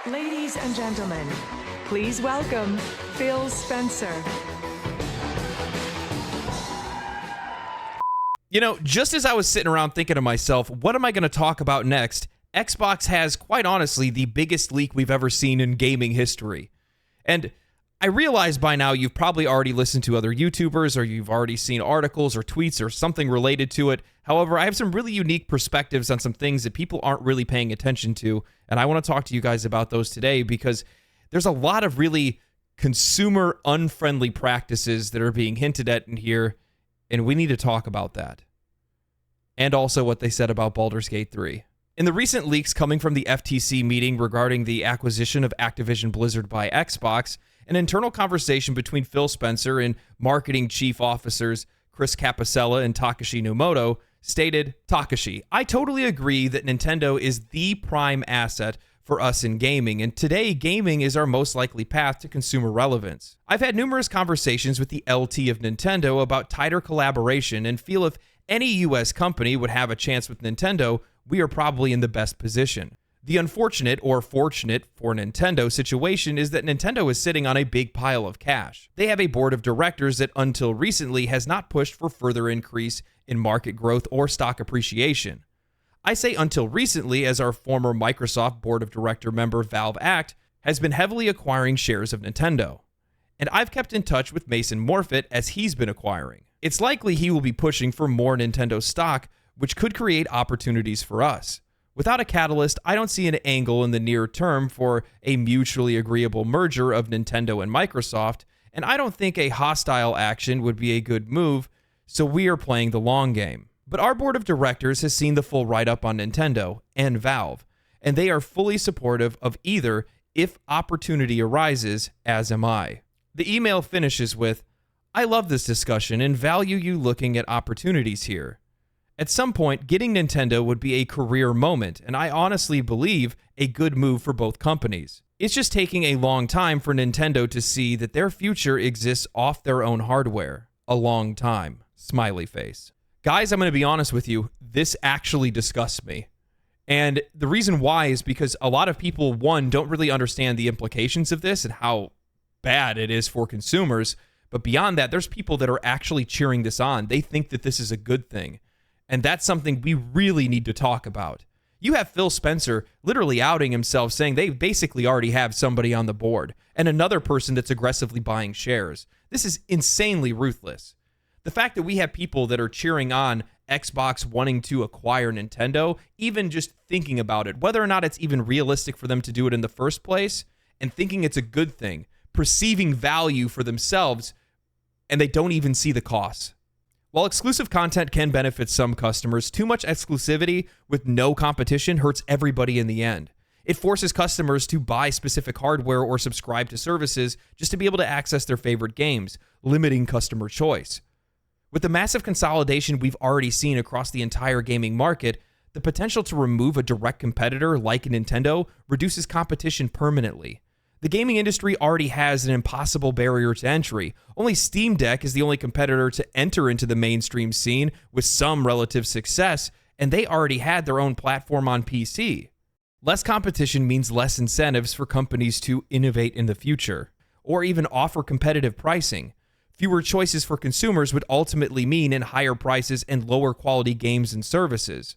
Ladies and gentlemen, please welcome Phil Spencer. You know, just as I was sitting around thinking to myself, what am I going to talk about next? Xbox has, quite honestly, the biggest leak we've ever seen in gaming history. And I realize by now you've probably already listened to other YouTubers, or you've already seen articles or tweets or something related to it. However, I have some really unique perspectives on some things that people aren't really paying attention to, and I want to talk to you guys about those today because there's a lot of really consumer unfriendly practices that are being hinted at in here, and we need to talk about that. And also what they said about Baldur's Gate 3. In the recent leaks coming from the FTC meeting regarding the acquisition of Activision Blizzard by Xbox, an internal conversation between Phil Spencer and marketing chief officers Chris Capicella and Takashi Numoto stated, Takashi, I totally agree that Nintendo is the prime asset for us in gaming, and today gaming is our most likely path to consumer relevance. I've had numerous conversations with the LT of Nintendo about tighter collaboration and feel if any US company would have a chance with Nintendo, we are probably in the best position. The unfortunate, or fortunate for Nintendo situation is that Nintendo is sitting on a big pile of cash. They have a board of directors that until recently has not pushed for further increase in market growth or stock appreciation. I say until recently as our former Microsoft board of director member Valve Act has been heavily acquiring shares of Nintendo. And I've kept in touch with Mason Morfitt as he's been acquiring. It's likely he will be pushing for more Nintendo stock, which could create opportunities for us. Without a catalyst, I don't see an angle in the near term for a mutually agreeable merger of Nintendo and Microsoft, and I don't think a hostile action would be a good move, so we are playing the long game. But our board of directors has seen the full write-up on Nintendo and Valve, and they are fully supportive of either if opportunity arises, as am I. The email finishes with, I love this discussion and value you looking at opportunities here. At some point, getting Nintendo would be a career moment, and I honestly believe a good move for both companies. It's just taking a long time for Nintendo to see that their future exists off their own hardware. A long time. Smiley face. Guys, I'm going to be honest with you, this actually disgusts me. And the reason why is because a lot of people, one, don't really understand the implications of this and how bad it is for consumers. But beyond that, there's people that are actually cheering this on. They think that this is a good thing. And that's something we really need to talk about. You have Phil Spencer literally outing himself, saying they basically already have somebody on the board and another person that's aggressively buying shares. This is insanely ruthless. The fact that we have people that are cheering on Xbox wanting to acquire Nintendo, even just thinking about it, whether or not it's even realistic for them to do it in the first place, and thinking it's a good thing, perceiving value for themselves, and they don't even see the costs. While exclusive content can benefit some customers, too much exclusivity with no competition hurts everybody in the end. It forces customers to buy specific hardware or subscribe to services just to be able to access their favorite games, limiting customer choice. With the massive consolidation we've already seen across the entire gaming market, the potential to remove a direct competitor like Nintendo reduces competition permanently. The gaming industry already has an impossible barrier to entry. Only Steam Deck is the only competitor to enter into the mainstream scene with some relative success, and they already had their own platform on PC. Less competition means less incentives for companies to innovate in the future, or even offer competitive pricing. Fewer choices for consumers would ultimately mean in higher prices and lower quality games and services.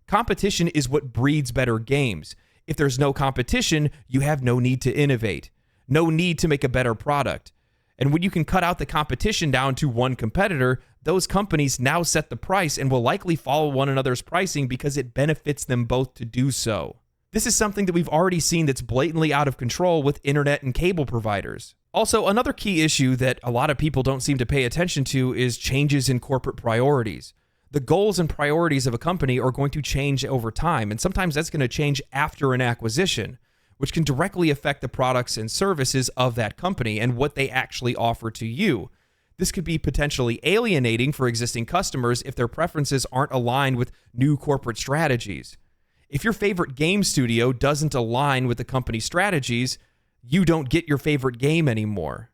Competition is what breeds better games. If there's no competition, you have no need to innovate, no need to make a better product. And when you can cut out the competition down to one competitor, those companies now set the price and will likely follow one another's pricing because it benefits them both to do so. This is something that we've already seen that's blatantly out of control with internet and cable providers. Also, another key issue that a lot of people don't seem to pay attention to is changes in corporate priorities. The goals and priorities of a company are going to change over time, and sometimes that's going to change after an acquisition, which can directly affect the products and services of that company and what they actually offer to you. This could be potentially alienating for existing customers if their preferences aren't aligned with new corporate strategies. If your favorite game studio doesn't align with the company's strategies, you don't get your favorite game anymore.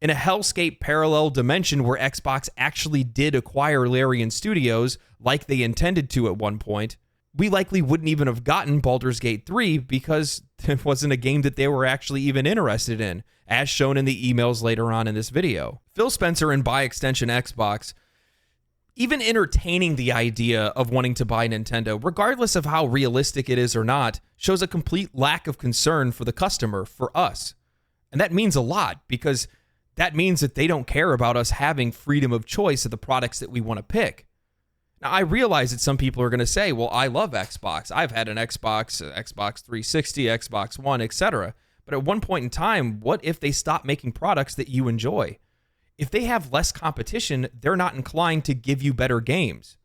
In a hellscape parallel dimension where Xbox actually did acquire Larian Studios, like they intended to at one point, we likely wouldn't even have gotten Baldur's Gate 3 because it wasn't a game that they were actually even interested in, as shown in the emails later on in this video. Phil Spencer, and by extension Xbox, even entertaining the idea of wanting to buy Nintendo, regardless of how realistic it is or not, shows a complete lack of concern for the customer, for us. And that means a lot, because that means that they don't care about us having freedom of choice of the products that we want to pick. Now, I realize that some people are going to say, well, I love Xbox. I've had an Xbox 360, Xbox One, etc. But at one point in time, what if they stop making products that you enjoy? If they have less competition, they're not inclined to give you better games.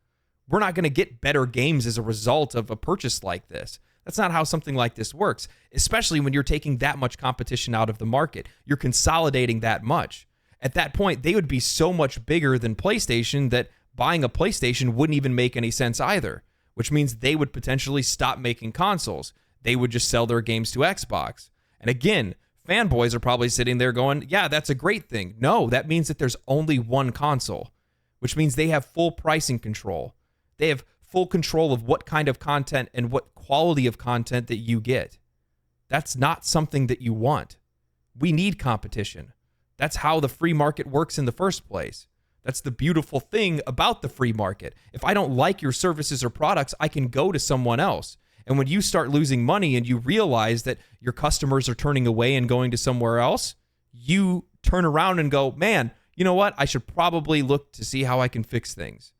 We're not going to get better games as a result of a purchase like this. That's not how something like this works, especially when you're taking that much competition out of the market. You're consolidating that much. At that point, they would be so much bigger than PlayStation that buying a PlayStation wouldn't even make any sense either, which means they would potentially stop making consoles. They would just sell their games to Xbox. And again, fanboys are probably sitting there going, yeah, that's a great thing. No, that means that there's only one console, which means they have full pricing control. They have full control of what kind of content and what quality of content that you get. That's not something that you want. We need competition. That's how the free market works in the first place. That's the beautiful thing about the free market. If I don't like your services or products, I can go to someone else. And when you start losing money and you realize that your customers are turning away and going to somewhere else, you turn around and go, man, you know what? I should probably look to see how I can fix things.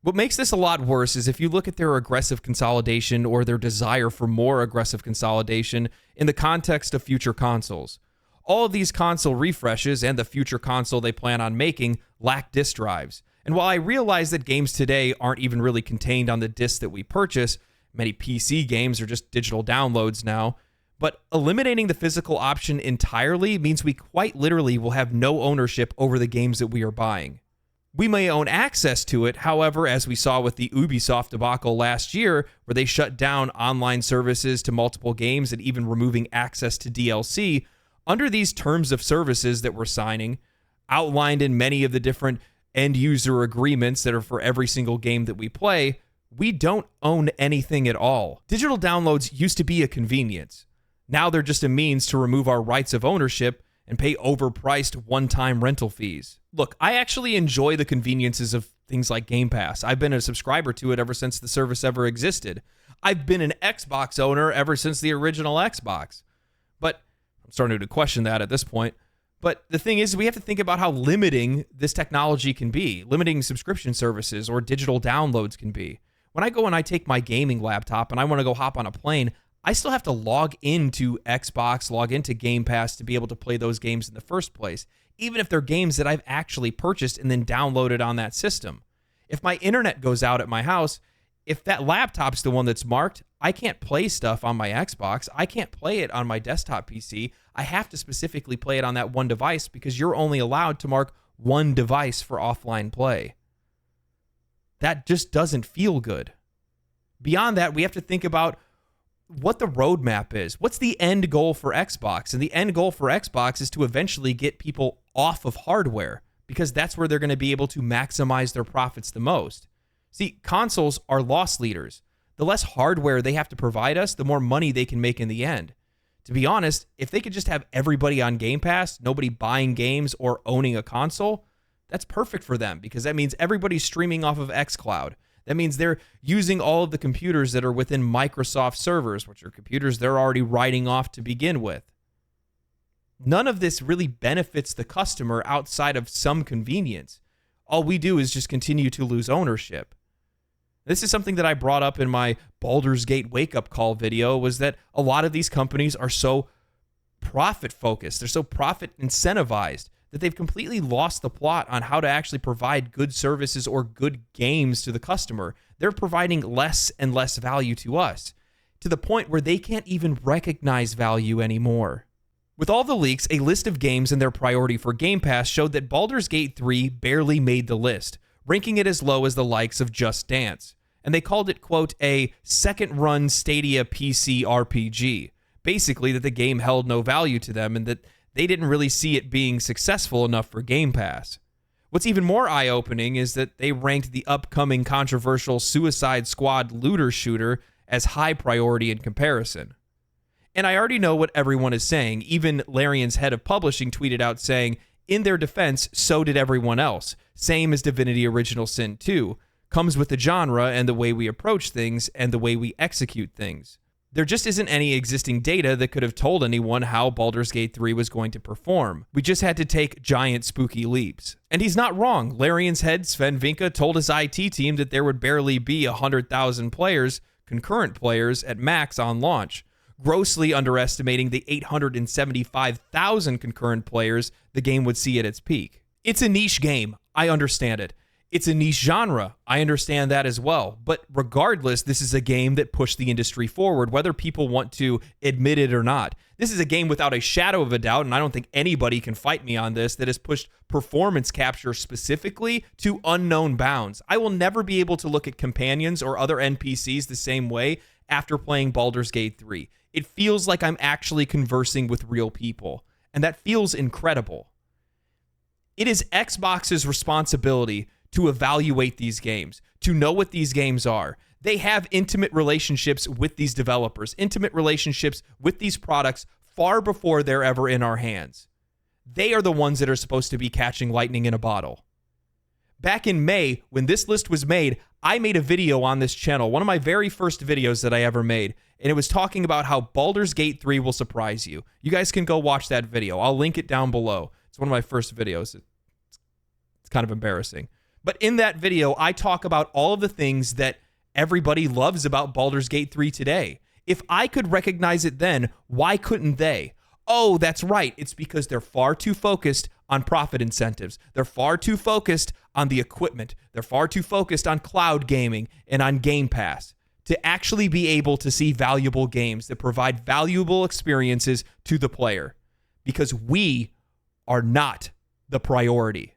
What makes this a lot worse is if you look at their aggressive consolidation or their desire for more aggressive consolidation in the context of future consoles. All of these console refreshes and the future console they plan on making lack disk drives. And while I realize that games today aren't even really contained on the discs that we purchase, many PC games are just digital downloads now, but eliminating the physical option entirely means we quite literally will have no ownership over the games that we are buying. We may own access to it, however, as we saw with the Ubisoft debacle last year, where they shut down online services to multiple games and even removing access to DLC, under these terms of services that we're signing, outlined in many of the different end-user agreements that are for every single game that we play, we don't own anything at all. Digital downloads used to be a convenience. Now they're just a means to remove our rights of ownership and pay overpriced one-time rental fees. Look, I actually enjoy the conveniences of things like Game Pass. I've been a subscriber to it ever since the service ever existed. I've been an Xbox owner ever since the original Xbox. But I'm starting to question that at this point. But the thing is, we have to think about how limiting this technology can be, limiting subscription services or digital downloads can be. When I go and I take my gaming laptop and I want to go hop on a plane, I still have to log into Xbox, log into Game Pass to be able to play those games in the first place, even if they're games that I've actually purchased and then downloaded on that system. If my internet goes out at my house, if that laptop's the one that's marked, I can't play stuff on my Xbox. I can't play it on my desktop PC. I have to specifically play it on that one device because you're only allowed to mark one device for offline play. That just doesn't feel good. Beyond that, we have to think about what the roadmap is. What's the end goal for Xbox? And the end goal for Xbox is to eventually get people off of hardware because that's where they're going to be able to maximize their profits the most. See, consoles are loss leaders. The less hardware they have to provide us, the more money they can make in the end. To be honest, if they could just have everybody on Game Pass, nobody buying games or owning a console, that's perfect for them because that means everybody's streaming off of xCloud. That means they're using all of the computers that are within Microsoft servers, which are computers they're already writing off to begin with. None of this really benefits the customer outside of some convenience. All we do is just continue to lose ownership. This is something that I brought up in my Baldur's Gate wake-up call video, was that a lot of these companies are so profit-focused. They're so profit-incentivized that they've completely lost the plot on how to actually provide good services or good games to the customer. They're providing less and less value to us, to the point where they can't even recognize value anymore. With all the leaks, a list of games and their priority for Game Pass showed that Baldur's Gate 3 barely made the list, ranking it as low as the likes of Just Dance. And they called it, quote, a second-run Stadia PC RPG. Basically, that the game held no value to them and that they didn't really see it being successful enough for Game Pass. What's even more eye-opening is that they ranked the upcoming controversial Suicide Squad looter shooter as high priority in comparison. And I already know what everyone is saying. Even Larian's head of publishing tweeted out saying, in their defense, so did everyone else. Same as Divinity Original Sin 2. Comes with the genre and the way we approach things and the way we execute things. There just isn't any existing data that could have told anyone how Baldur's Gate 3 was going to perform. We just had to take giant spooky leaps. And he's not wrong. Larian's head, Sven Vinka, told his IT team that there would barely be 100,000 players, concurrent players, at max on launch, grossly underestimating the 875,000 concurrent players the game would see at its peak. It's a niche game. I understand it. It's a niche genre. I understand that as well. But regardless, this is a game that pushed the industry forward, whether people want to admit it or not. This is a game without a shadow of a doubt, and I don't think anybody can fight me on this, that has pushed performance capture specifically to unknown bounds. I will never be able to look at companions or other NPCs the same way after playing Baldur's Gate 3. It feels like I'm actually conversing with real people, and that feels incredible. It is Xbox's responsibility to evaluate these games, to know what these games are. They have intimate relationships with these developers, intimate relationships with these products far before they're ever in our hands. They are the ones that are supposed to be catching lightning in a bottle. Back in May, when this list was made, I made a video on this channel, one of my very first videos that I ever made, and it was talking about how Baldur's Gate 3 will surprise you. You guys can go watch that video. I'll link it down below. It's one of my first videos. It's kind of embarrassing. But in that video, I talk about all of the things that everybody loves about Baldur's Gate 3 today. If I could recognize it then, why couldn't they? Oh, that's right. It's because they're far too focused on profit incentives. They're far too focused on the equipment. They're far too focused on cloud gaming and on Game Pass to actually be able to see valuable games that provide valuable experiences to the player. Because we are not the priority.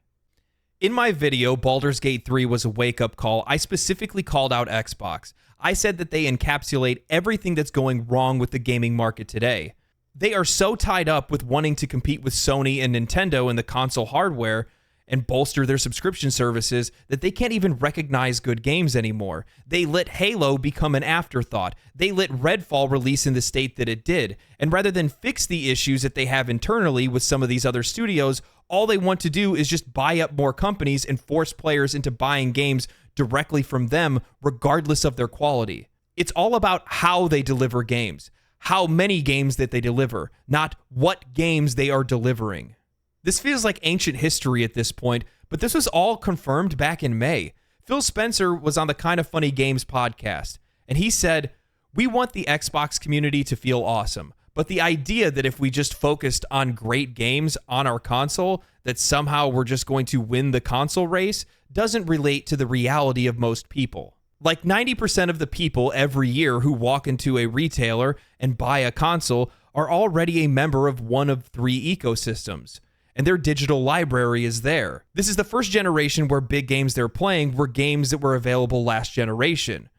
In my video, Baldur's Gate 3 was a wake-up call. I specifically called out Xbox. I said that they encapsulate everything that's going wrong with the gaming market today. They are so tied up with wanting to compete with Sony and Nintendo in the console hardware and bolster their subscription services that they can't even recognize good games anymore. They let Halo become an afterthought. They let Redfall release in the state that it did. And rather than fix the issues that they have internally with some of these other studios, all they want to do is just buy up more companies and force players into buying games directly from them, regardless of their quality. It's all about how they deliver games, how many games that they deliver, not what games they are delivering. This feels like ancient history at this point, but this was all confirmed back in May. Phil Spencer was on the Kind of Funny Games podcast, and he said, "We want the Xbox community to feel awesome, but the idea that if we just focused on great games on our console, that somehow we're just going to win the console race doesn't relate to the reality of most people. Like 90% of the people every year who walk into a retailer and buy a console are already a member of one of three ecosystems, and their digital library is there. This is the first generation where big games they're playing were games that were available last generation.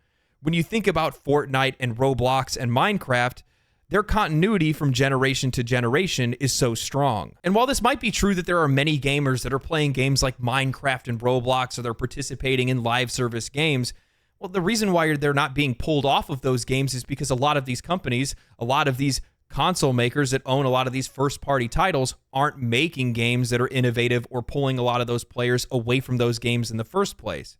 When you think about Fortnite and Roblox and Minecraft, their continuity from generation to generation is so strong. And while this might be true that there are many gamers that are playing games like Minecraft and Roblox, or they're participating in live service games, well, the reason why they're not being pulled off of those games is because a lot of these companies, a lot of these console makers that own a lot of these first-party titles aren't making games that are innovative or pulling a lot of those players away from those games in the first place.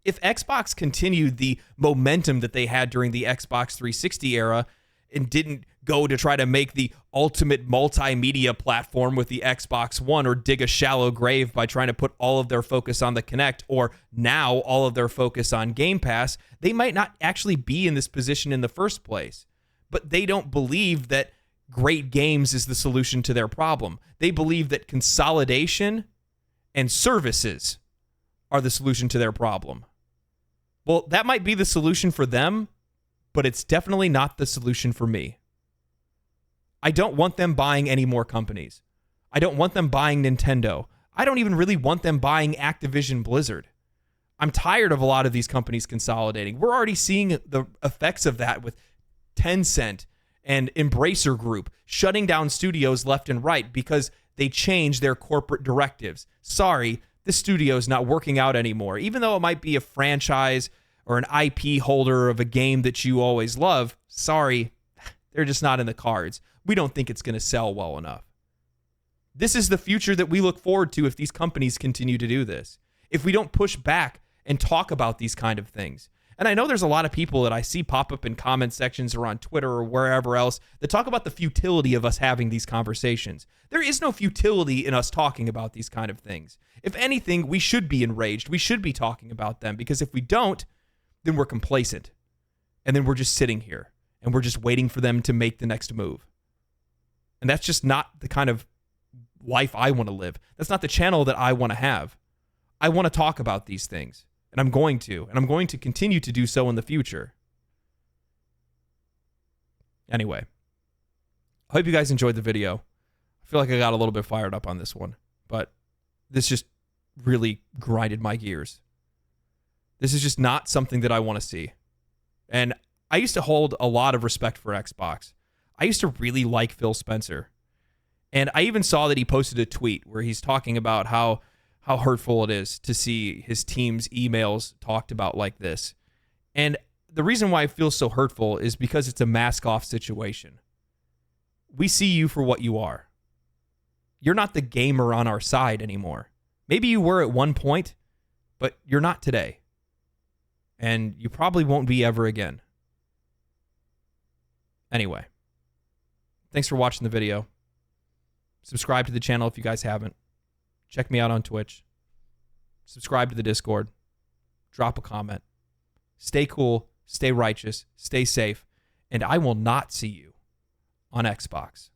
If Xbox continued the momentum that they had during the Xbox 360 era and didn't go to try to make the ultimate multimedia platform with the Xbox One, or dig a shallow grave by trying to put all of their focus on the Kinect, or now all of their focus on Game Pass, they might not actually be in this position in the first place. But they don't believe that great games is the solution to their problem. They believe that consolidation and services are the solution to their problem. Well, that might be the solution for them, but it's definitely not the solution for me. I don't want them buying any more companies. I don't want them buying Nintendo. I don't even really want them buying Activision Blizzard. I'm tired of a lot of these companies consolidating. We're already seeing the effects of that with Tencent and Embracer Group shutting down studios left and right because they changed their corporate directives. Sorry, the studio's not working out anymore. Even though it might be a franchise or an IP holder of a game that you always love, sorry, They're just not in the cards. We don't think it's going to sell well enough. This is the future that we look forward to if these companies continue to do this. If we don't push back and talk about these kind of things. And I know there's a lot of people that I see pop up in comment sections or on Twitter or wherever else that talk about the futility of us having these conversations. There is no futility in us talking about these kind of things. If anything, we should be enraged. We should be talking about them, because if we don't, then we're complacent. And then we're just sitting here and we're just waiting for them to make the next move. And that's just not the kind of life I want to live. That's not the channel that I want to have. I want to talk about these things, and I'm going to continue to do so in the future. Anyway, I hope you guys enjoyed the video. I feel like I got a little bit fired up on this one, but this just really grinded my gears. This is just not something that I want to see. And I used to hold a lot of respect for Xbox. I used to really like Phil Spencer. And I even saw that he posted a tweet where he's talking about how hurtful it is to see his team's emails talked about like this. And the reason why it feels so hurtful is because it's a mask-off situation. We see you for what you are. You're not the gamer on our side anymore. Maybe you were at one point, but you're not today. And you probably won't be ever again. Anyway, thanks for watching the video. Subscribe to the channel if you guys haven't. Check me out on Twitch. Subscribe to the Discord. Drop a comment. Stay cool, stay righteous, stay safe, and I will not see you on Xbox.